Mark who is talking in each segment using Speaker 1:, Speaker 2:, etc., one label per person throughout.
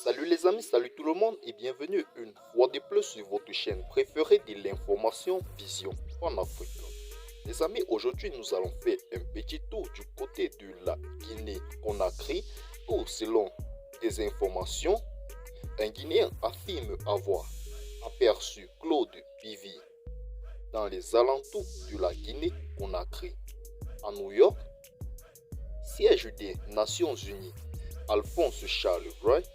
Speaker 1: Salut les amis, salut tout le monde et bienvenue une fois de plus sur votre chaîne préférée de l'information Vision en Afrique. Les amis, aujourd'hui nous allons faire un petit tour du côté de la Guinée-Conakry où selon des informations, un Guinéen affirme avoir aperçu Claude Bivy dans les alentours de la Guinée-Conakry. À New York, siège des Nations Unies, Alphonse Charles Wright,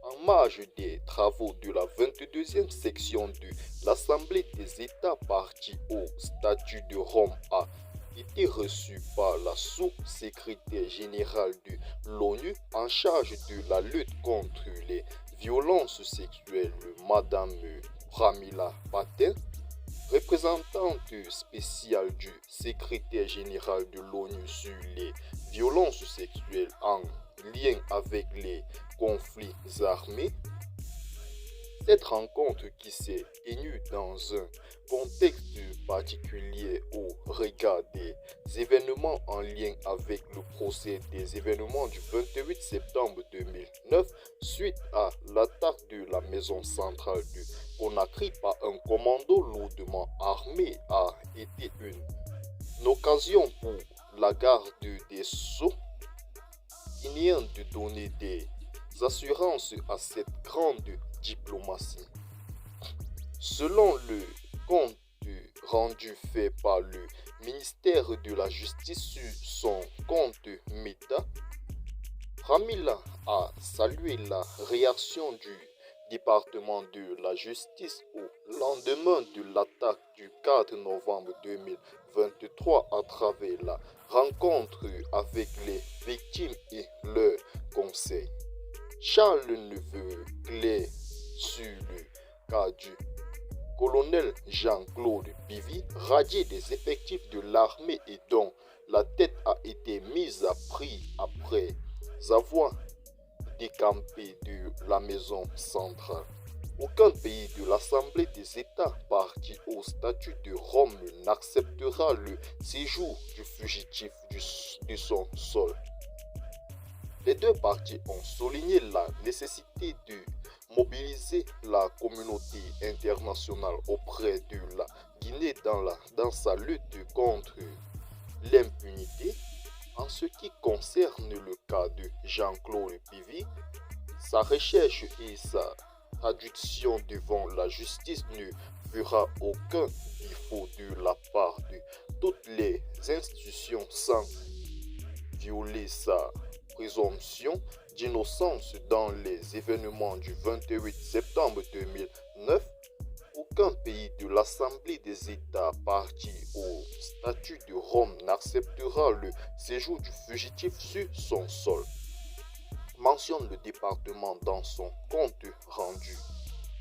Speaker 1: en marge des travaux de la 22e section de l'Assemblée des États partis au statut de Rome a été reçu par la sous-secrétaire générale de l'ONU en charge de la lutte contre les violences sexuelles, Madame Pramila Patel, représentante spéciale du secrétaire général de l'ONU sur les violences sexuelles en lien avec les conflits armés. Cette rencontre qui s'est tenue dans un contexte particulier au regard des événements en lien avec le procès des événements du 28 septembre 2009 suite à l'attaque de la maison centrale de Conakry par un commando lourdement armé a été une occasion pour la garde des Sceaux guinéens de donner des assurances à cette grande diplomatie. Selon le compte rendu fait par le ministère de la Justice sur son compte Meta, Pramila a salué la réaction du département de la justice au lendemain de l'attaque du 4 novembre 2023 à travers la rencontre avec les victimes et leurs conseils. Charles Neveu Claire sur le cas du colonel Jean-Claude Bivy, radié des effectifs de l'armée et dont la tête a été mise à prix après avoir décampé de la maison centrale. Aucun pays de l'Assemblée des États parti au statut de Rome n'acceptera le séjour du fugitif de son sol. Les deux parties ont souligné la nécessité de mobiliser la communauté internationale auprès de la Guinée dans sa lutte contre l'impunité. En ce qui concerne le cas de Jean-Claude Bivy, sa recherche et sa traduction devant la justice ne fera aucun défaut de la part de toutes les institutions sans violer sa présomption d'innocence dans les événements du 28 septembre 2009. Aucun pays de l'Assemblée des États parti au statut de Rome n'acceptera le séjour du fugitif sur son sol, mentionne le département dans son compte rendu.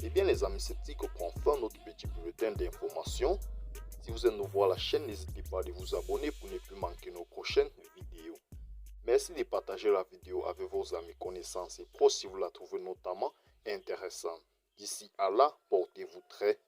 Speaker 1: Eh bien les amis, c'est ici que prend fin notre petit bulletin d'information. Si vous êtes nouveau à la chaîne, n'hésitez pas à vous abonner pour ne plus manquer nos prochaines vidéos. Merci de partager la vidéo avec vos amis, connaissances et proches si vous la trouvez notamment intéressante. D'ici à là, portez-vous très